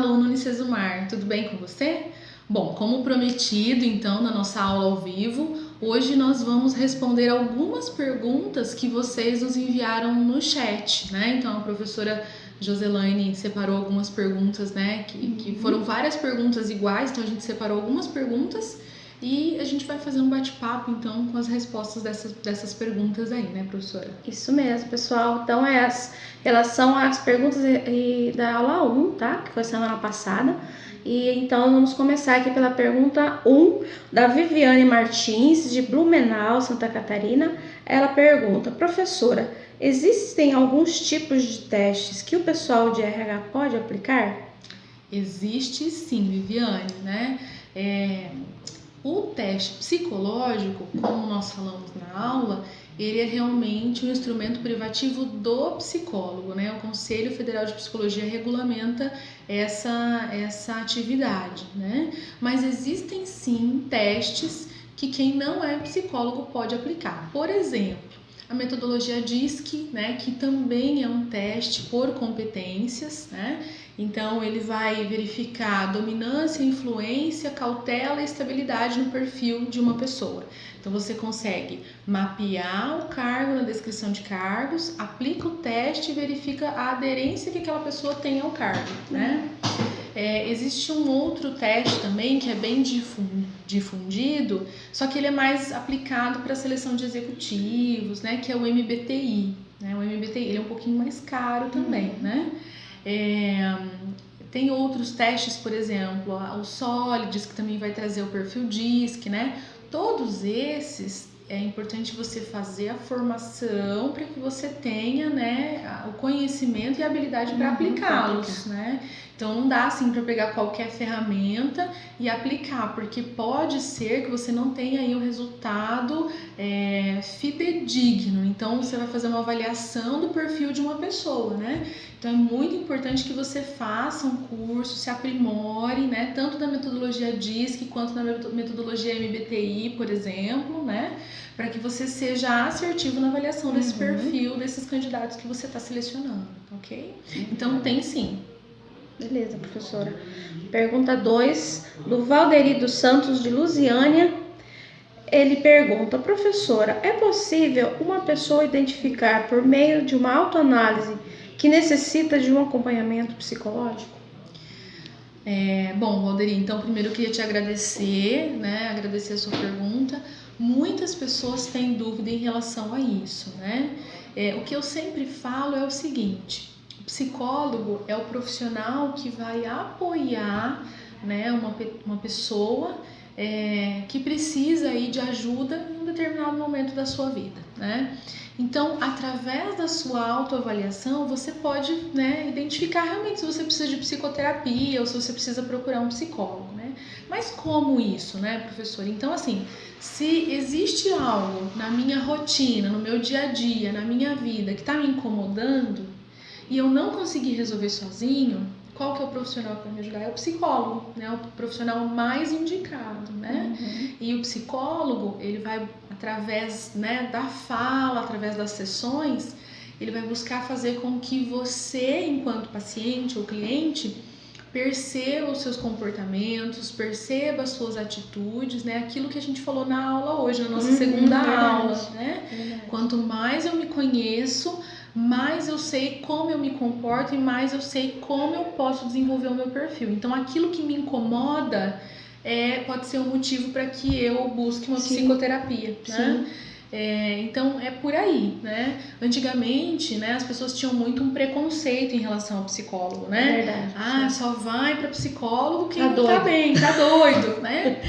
aluno Unicesumar, tudo bem com você? Bom, como prometido, então, na nossa aula ao vivo, hoje nós vamos responder algumas perguntas que vocês nos enviaram no chat, né? Então, a professora Joselaine separou algumas perguntas, né? Que foram várias perguntas iguais, então a gente separou algumas perguntas e a gente vai fazer um bate-papo, então, com as respostas dessas perguntas aí, né, professora? Isso mesmo, pessoal. Então, elas são as perguntas da aula 1, tá? Que foi semana passada. E então, vamos começar aqui pela pergunta 1, da Viviane Martins, de Blumenau, Santa Catarina. Ela pergunta: professora, existem alguns tipos de testes que o pessoal de RH pode aplicar? Existe sim, Viviane, né? O teste psicológico, como nós falamos na aula, ele é realmente um instrumento privativo do psicólogo, né? O Conselho Federal de Psicologia regulamenta essa atividade, né? Mas existem sim testes que quem não é psicólogo pode aplicar. Por exemplo, a metodologia DISC, né? Que também é um teste por competências, né? Então, ele vai verificar dominância, influência, cautela e estabilidade no perfil de uma pessoa. Então, você consegue mapear o cargo na descrição de cargos, aplica o teste e verifica a aderência que aquela pessoa tem ao cargo, né? Existe um outro teste também que é bem difundido, só que ele é mais aplicado para a seleção de executivos, né? Que é o MBTI, né? O MBTI ele é um pouquinho mais caro também, né? Tem outros testes, por exemplo, o Solids, que também vai trazer o perfil DISC, né? Todos esses é importante você fazer a formação para que você tenha, né, o conhecimento e a habilidade para aplicá-los, né? Então não dá assim para pegar qualquer ferramenta e aplicar, porque pode ser que você não tenha aí um resultado fidedigno. Então você vai fazer uma avaliação do perfil de uma pessoa, né? Então é muito importante que você faça um curso, se aprimore, né? Tanto da metodologia DISC quanto da metodologia MBTI, por exemplo, né? Para que você seja assertivo na avaliação desse perfil, desses candidatos que você está selecionando, ok? Então tem sim. Beleza, professora. Pergunta 2, do Valderi dos Santos, de Lusiânia. Ele pergunta: professora, é possível uma pessoa identificar por meio de uma autoanálise que necessita de um acompanhamento psicológico? Bom, Valderi, então primeiro eu queria te agradecer, né? Agradecer a sua pergunta. Muitas pessoas têm dúvida em relação a isso, né? O que eu sempre falo é o seguinte: o psicólogo é o profissional que vai apoiar, né, uma pessoa que precisa aí de ajuda em um determinado momento da sua vida, né? Então, através da sua autoavaliação, você pode, né, identificar realmente se você precisa de psicoterapia ou se você precisa procurar um psicólogo, né? Mas como isso, né, professor? Então, assim, se existe algo na minha rotina, no meu dia a dia, na minha vida que está me incomodando e eu não consegui resolver sozinho, qual que é o profissional que vai me ajudar? É o psicólogo, né? O profissional mais indicado, né? E o psicólogo, ele vai, através, né, da fala, através das sessões, ele vai buscar fazer com que você, enquanto paciente ou cliente, perceba os seus comportamentos, perceba as suas atitudes, né? Aquilo que a gente falou na aula hoje, na nossa segunda aula, né? Quanto mais eu me conheço, mais eu sei como eu me comporto e mais eu sei como eu posso desenvolver o meu perfil. Então, aquilo que me incomoda pode ser um motivo para que eu busque uma psicoterapia, né? Então, é por aí, né? Antigamente, né, as pessoas tinham muito um preconceito em relação ao psicólogo, né? Verdade. Só vai para psicólogo quem não tá bem, tá doido, né?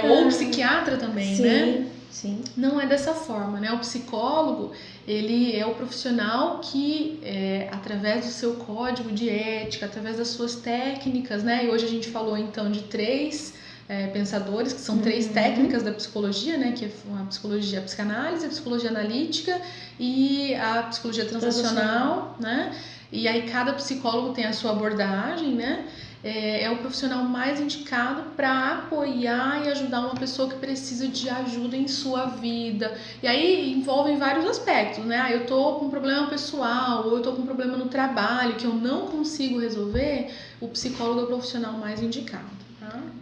Ou psiquiatra também, né? Sim. Não é dessa forma, né? O psicólogo, ele é o profissional que, através do seu código de ética, através das suas técnicas, né? E hoje a gente falou, então, de 3 pensadores, que são 3 técnicas da psicologia, né? Que é a psicologia, a psicanálise, a psicologia analítica e a psicologia transacional, né? E aí cada psicólogo tem a sua abordagem, né? é o profissional mais indicado para apoiar e ajudar uma pessoa que precisa de ajuda em sua vida. E aí envolve vários aspectos, né? Eu tô com um problema pessoal, ou eu tô com um problema no trabalho que eu não consigo resolver, o psicólogo é o profissional mais indicado.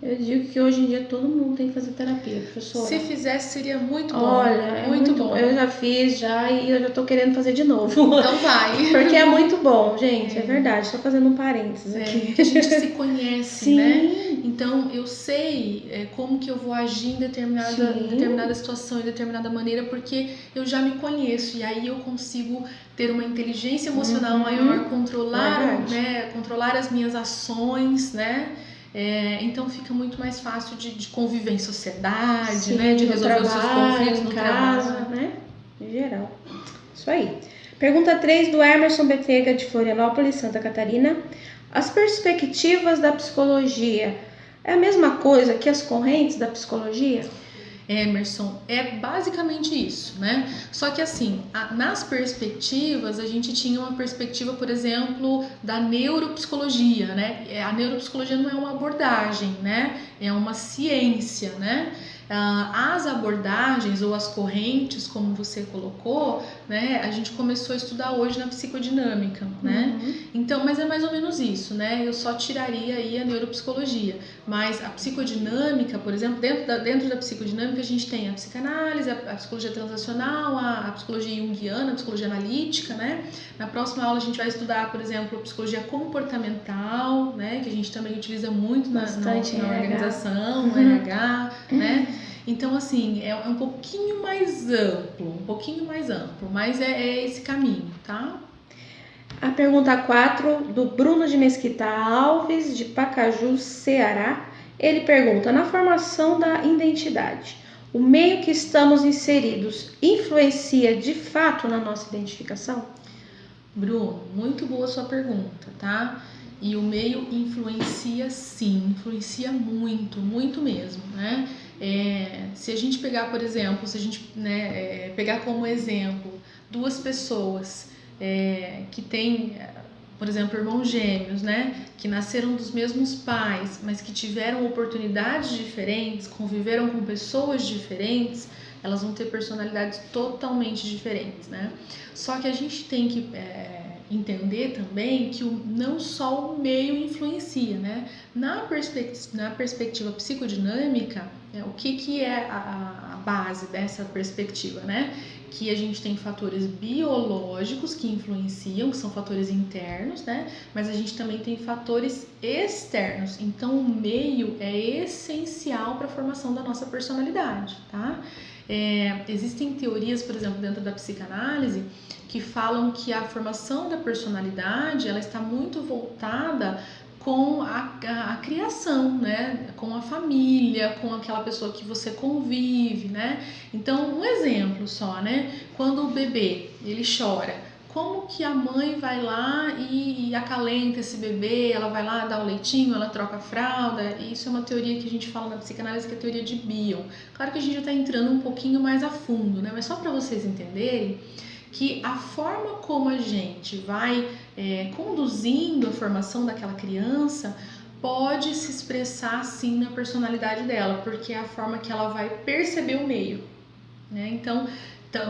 Eu digo que hoje em dia todo mundo tem que fazer terapia, professora. Se fizesse, seria muito bom. Olha, é muito bom. Eu já fiz e eu já tô querendo fazer de novo. Então vai. Porque é muito bom, gente, é verdade. Tô fazendo um parênteses aqui. A gente se conhece, Sim. né? Então eu sei como que eu vou agir em determinada situação, em determinada maneira, porque eu já me conheço. E aí eu consigo ter uma inteligência emocional maior, controlar as minhas ações, né? Então fica muito mais fácil de conviver em sociedade, sim, né? De resolver os seus conflitos no casa, trabalho, né? Em geral. Isso aí. Pergunta 3 do Emerson Betega, de Florianópolis, Santa Catarina. As perspectivas da psicologia é a mesma coisa que as correntes da psicologia? Emerson, é basicamente isso, né? Só que assim, nas perspectivas, a gente tinha uma perspectiva, por exemplo, da neuropsicologia, né? A neuropsicologia não é uma abordagem, né? É uma ciência, né? As abordagens ou as correntes, como você colocou, né? A gente começou a estudar hoje na psicodinâmica, né? Então, mas é mais ou menos isso, né? Eu só tiraria aí a neuropsicologia, mas a psicodinâmica, por exemplo, dentro da psicodinâmica a gente tem a psicanálise, a psicologia transacional, a psicologia junguiana, a psicologia analítica, né? Na próxima aula a gente vai estudar, por exemplo, a psicologia comportamental, né? Que a gente também utiliza muito na organização, no RH, né? Então, assim, é um pouquinho mais amplo, mas é esse caminho, tá? A pergunta 4, do Bruno de Mesquita Alves, de Pacaju, Ceará. Ele pergunta, na formação da identidade, o meio que estamos inseridos influencia de fato na nossa identificação? Bruno, muito boa sua pergunta, tá? E o meio influencia sim, influencia muito, muito mesmo, né? Se a gente pegar, por exemplo, pegar como exemplo duas pessoas que têm, por exemplo, irmãos gêmeos, né? Que nasceram dos mesmos pais, mas que tiveram oportunidades diferentes, conviveram com pessoas diferentes, elas vão ter personalidades totalmente diferentes, né? Só que a gente tem que entender também que não só o meio influencia, né? Na perspectiva psicodinâmica, o que é a base dessa perspectiva, né? Que a gente tem fatores biológicos que influenciam, que são fatores internos, né? Mas a gente também tem fatores externos. Então, o meio é essencial para a formação da nossa personalidade, tá? Existem teorias, por exemplo, dentro da psicanálise, que falam que a formação da personalidade ela está muito voltada com a criação, né? Com a família, com aquela pessoa que você convive, né? Então, um exemplo só, né? Quando o bebê ele chora, como que a mãe vai lá e acalenta esse bebê, ela vai lá dar o leitinho, ela troca a fralda, e isso é uma teoria que a gente fala na psicanálise, que é a teoria de Bion. Claro que a gente já está entrando um pouquinho mais a fundo, né? Mas só para vocês entenderem que a forma como a gente vai conduzindo a formação daquela criança pode se expressar sim na personalidade dela, porque é a forma que ela vai perceber o meio, né? Então,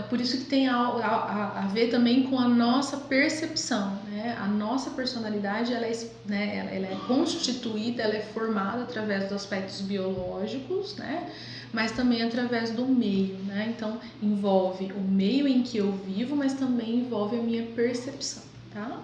por isso que tem a ver também com a nossa percepção, né? A nossa personalidade ela é constituída, ela é formada através dos aspectos biológicos, né? Mas também através do meio, né? Então, envolve o meio em que eu vivo, mas também envolve a minha percepção, tá?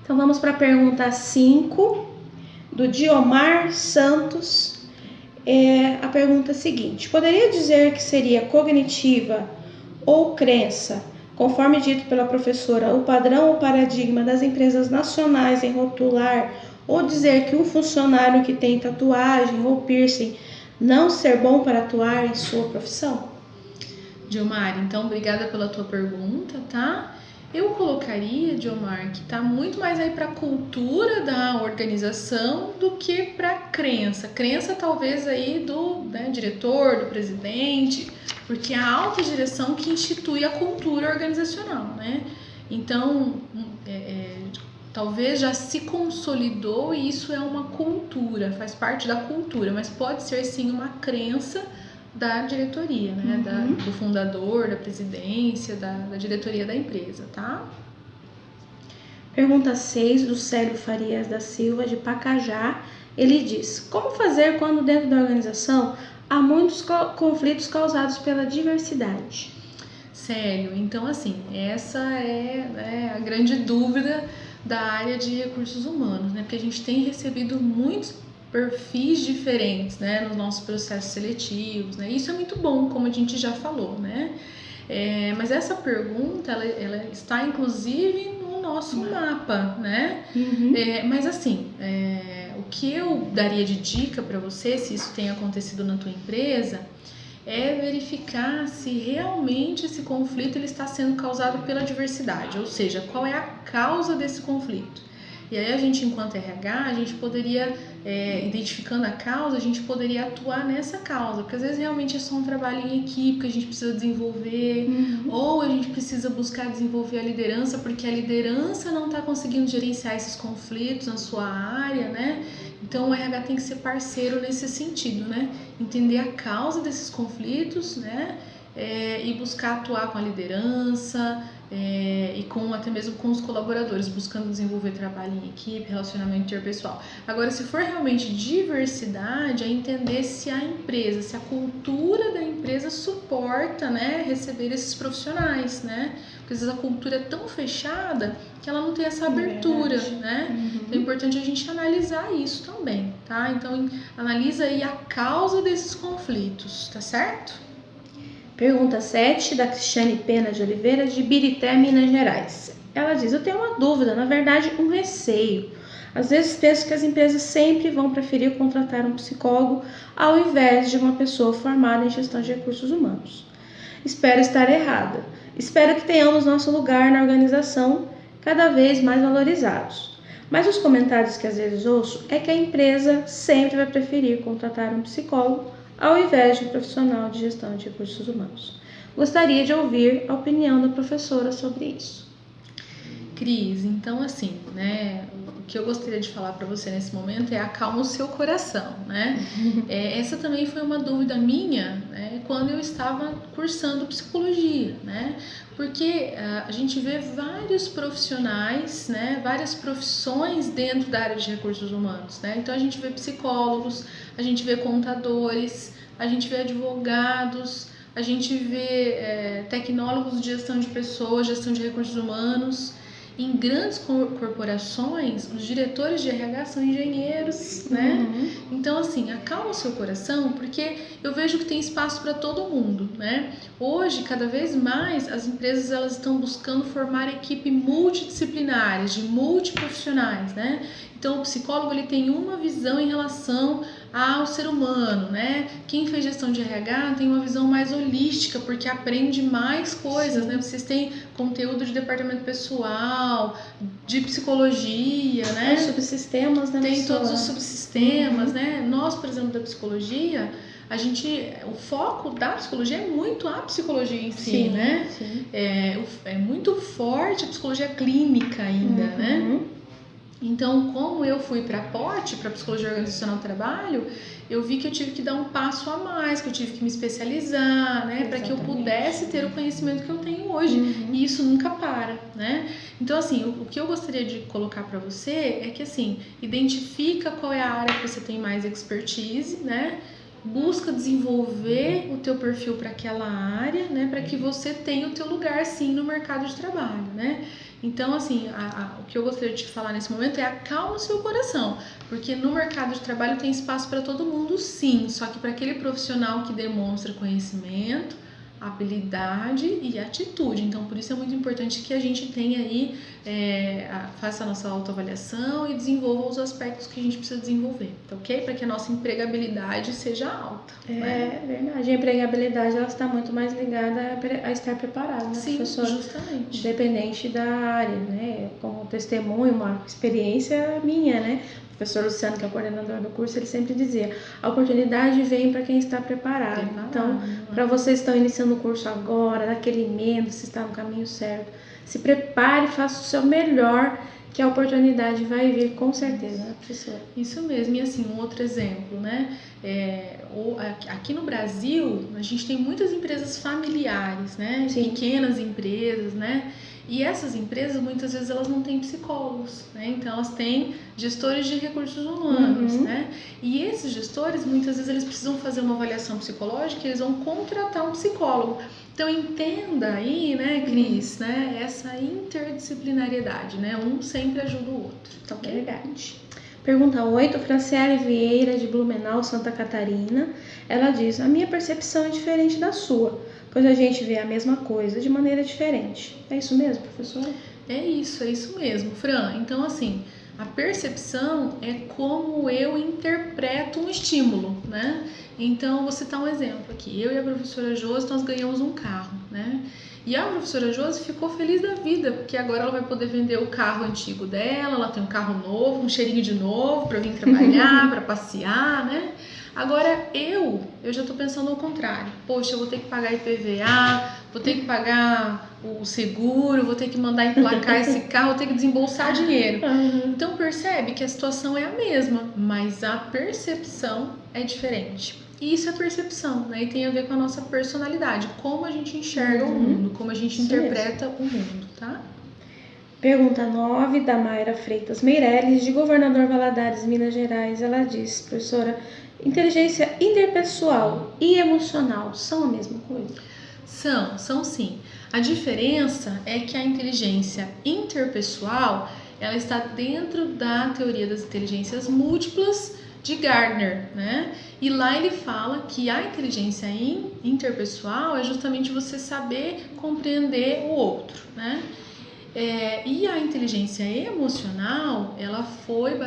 Então, vamos para a pergunta 5, do Diomar Santos. A pergunta seguinte: poderia dizer que seria cognitiva ou crença, conforme dito pela professora, o padrão ou paradigma das empresas nacionais em rotular ou dizer que um funcionário que tem tatuagem ou piercing não ser bom para atuar em sua profissão? Diomar, então, obrigada pela tua pergunta, tá? Eu colocaria, Diomar, que tá muito mais aí para a cultura da organização do que para crença. Crença talvez aí do diretor, do presidente, porque é a alta direção que institui a cultura organizacional, né? Então, talvez já se consolidou e isso é uma cultura, faz parte da cultura, mas pode ser sim uma crença da diretoria, né? Do fundador, da presidência, da diretoria da empresa, tá? Pergunta 6, do Célio Farias da Silva, de Pacajá. Ele diz: como fazer quando dentro da organização há muitos conflitos causados pela diversidade? Célio, então assim, essa é a grande dúvida da área de recursos humanos, né? Porque a gente tem recebido muitos perfis diferentes, né, nos nossos processos seletivos, né? Isso é muito bom, como a gente já falou, né? Mas essa pergunta, ela está inclusive no nosso mapa, né? Mas assim, o que eu daria de dica para você, se isso tem acontecido na tua empresa, é verificar se realmente esse conflito ele está sendo causado pela diversidade, ou seja, qual é a causa desse conflito. E aí a gente, enquanto RH, a gente poderia, identificando a causa, a gente poderia atuar nessa causa, porque às vezes realmente é só um trabalho em equipe que a gente precisa desenvolver, ou a gente precisa buscar desenvolver a liderança, porque a liderança não está conseguindo gerenciar esses conflitos na sua área, né? Então o RH tem que ser parceiro nesse sentido, né? Entender a causa desses conflitos, né? E buscar atuar com a liderança e até mesmo com os colaboradores, buscando desenvolver trabalho em equipe, relacionamento interpessoal. Agora, se for realmente diversidade, é entender se a empresa, se a cultura da empresa suporta, né, receber esses profissionais, né? Porque às vezes a cultura é tão fechada que ela não tem essa abertura, né? Então é importante a gente analisar isso também, tá? Então analisa aí a causa desses conflitos, tá certo? Pergunta 7, da Cristiane Pena de Oliveira, de Birité, Minas Gerais. Ela diz: eu tenho uma dúvida, na verdade um receio. Às vezes penso que as empresas sempre vão preferir contratar um psicólogo ao invés de uma pessoa formada em gestão de recursos humanos. Espero estar errada. Espero que tenhamos nosso lugar na organização cada vez mais valorizados. Mas os comentários que às vezes ouço é que a empresa sempre vai preferir contratar um psicólogo ao invés de um profissional de gestão de recursos humanos. Gostaria de ouvir a opinião da professora sobre isso. Cris, então assim, né, o que eu gostaria de falar para você nesse momento é acalma o seu coração, né? Essa também foi uma dúvida minha, né, quando eu estava cursando psicologia, né? Porque a gente vê vários profissionais, né, várias profissões dentro da área de recursos humanos, né? Então a gente vê psicólogos, a gente vê contadores, a gente vê advogados, a gente vê tecnólogos de gestão de pessoas, gestão de recursos humanos. Em grandes corporações, os diretores de RH são engenheiros, né? Então, assim, acalma o seu coração, porque eu vejo que tem espaço para todo mundo, né? Hoje, cada vez mais, as empresas elas estão buscando formar equipe multidisciplinares, de multiprofissionais, né? Então, o psicólogo ele tem uma visão em relação ao ser humano, né? Quem fez gestão de RH tem uma visão mais holística, porque aprende mais coisas, né? Vocês têm conteúdo de departamento pessoal, de psicologia, né? Os subsistemas, né? Tem todos os subsistemas, né? Nós, por exemplo, da psicologia, o foco da psicologia é muito a psicologia em si, né? Sim. É muito forte a psicologia clínica ainda, né? Então, como eu fui para a POT, para Psicologia Organizacional do Trabalho, eu vi que eu tive que dar um passo a mais, que eu tive que me especializar, né, para que eu pudesse ter o conhecimento que eu tenho hoje. E isso nunca para, né? Então, assim, o que eu gostaria de colocar para você é que, assim, identifica qual é a área que você tem mais expertise, né? Busca desenvolver o teu perfil para aquela área, né, para que você tenha o teu lugar, sim, no mercado de trabalho, né? Então, assim, o que eu gostaria de te falar nesse momento é acalma o seu coração, porque no mercado de trabalho tem espaço para todo mundo, sim, só que para aquele profissional que demonstra conhecimento, habilidade e atitude. Então, por isso é muito importante que a gente tenha aí, faça a nossa autoavaliação e desenvolva os aspectos que a gente precisa desenvolver, tá ok? Para que a nossa empregabilidade seja alta. É verdade. A empregabilidade ela está muito mais ligada a estar preparada, né, sim, professora? Justamente. Independente da área, né? Como testemunho, uma experiência minha, né? O professor Luciano, que é o coordenador do curso, ele sempre dizia: a oportunidade vem para quem está preparado. Então, para vocês que estão iniciando o curso agora, naquele emenda, se está no caminho certo, se prepare, faça o seu melhor, que a oportunidade vai vir com certeza, né, professora? Isso mesmo, e assim, um outro exemplo, né? Aqui no Brasil, a gente tem muitas empresas familiares, né? Sim. Pequenas empresas, né? E essas empresas, muitas vezes, elas não têm psicólogos, né? Então, elas têm gestores de recursos humanos, né? E esses gestores, muitas vezes, eles precisam fazer uma avaliação psicológica e eles vão contratar um psicólogo. Então, entenda aí, né, Cris, né? Essa interdisciplinariedade, né? Um sempre ajuda o outro, tá ok? Verdade. Pergunta 8, Franciele Vieira, de Blumenau, Santa Catarina. Ela diz: a minha percepção é diferente da sua, pois a gente vê a mesma coisa de maneira diferente. É isso mesmo, professora? É isso mesmo, Fran. Então, assim, a percepção é como eu interpreto um estímulo, né? Então, vou citar um exemplo aqui. Eu e a professora Josi, nós ganhamos um carro, né? E a professora Josi ficou feliz da vida, porque agora ela vai poder vender o carro antigo dela, ela tem um carro novo, um cheirinho de novo para vir trabalhar, para passear, né? Agora eu já tô pensando ao contrário. Poxa, eu vou ter que pagar IPVA, vou ter que pagar o seguro, vou ter que mandar emplacar esse carro, vou ter que desembolsar dinheiro. Então percebe que a situação é a mesma, mas a percepção é diferente. E isso é percepção, né? E tem a ver com a nossa personalidade, como a gente enxerga o mundo, como a gente interpreta o mundo, tá? Pergunta 9, da Mayra Freitas Meirelles, de Governador Valadares, Minas Gerais. Ela diz: professora, inteligência interpessoal e emocional são a mesma coisa? São sim. A diferença é que a inteligência interpessoal, ela está dentro da teoria das inteligências múltiplas de Gardner, né? E lá ele fala que a inteligência interpessoal é justamente você saber compreender o outro, né? E a inteligência emocional, ela foi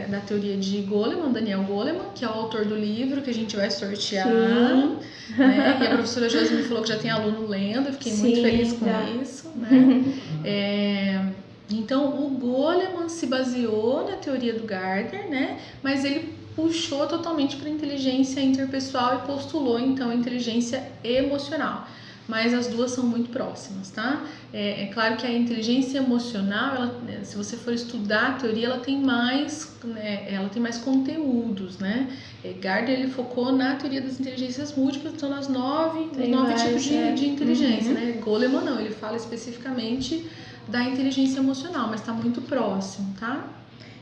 da teoria de Goleman, Daniel Goleman, que é o autor do livro que a gente vai sortear, né? E a professora Josi me falou que já tem aluno lendo, eu fiquei muito feliz com isso, né? Então, o Goleman se baseou na teoria do Gardner, né? Mas ele puxou totalmente para a inteligência interpessoal e postulou, então, a inteligência emocional. Mas as duas são muito próximas, tá? É claro que a inteligência emocional, se você for estudar a teoria, ela tem mais conteúdos, né? Gardner, ele focou na teoria das inteligências múltiplas, então os nove tipos de inteligência, né? Goleman não, ele fala especificamente da inteligência emocional, mas está muito próximo, tá?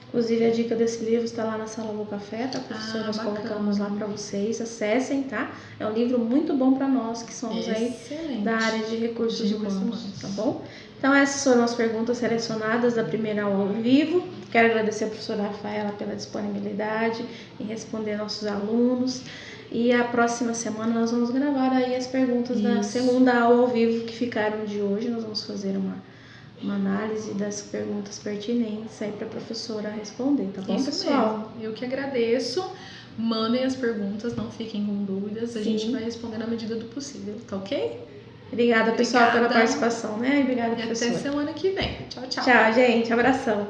Inclusive, a dica desse livro está lá na Sala do Café, tá, professora? Nós colocamos lá para vocês, acessem, tá? É um livro muito bom para nós que somos aí da área de recursos humanos, tá bom? Então, essas foram as perguntas selecionadas da primeira aula ao vivo. Quero agradecer a professora Rafaela pela disponibilidade em responder nossos alunos. E a próxima semana nós vamos gravar aí as perguntas da segunda aula ao vivo que ficaram de hoje. Nós vamos fazer uma análise das perguntas pertinentes aí para a professora responder, tá bom, pessoal? Mesmo. Eu que agradeço. Mandem as perguntas, não fiquem com dúvidas. A gente vai responder na medida do possível, tá ok? Obrigada, pessoal, pela participação, né? Obrigada, professora. E até semana que vem. Tchau, tchau. Tchau, gente. Abração.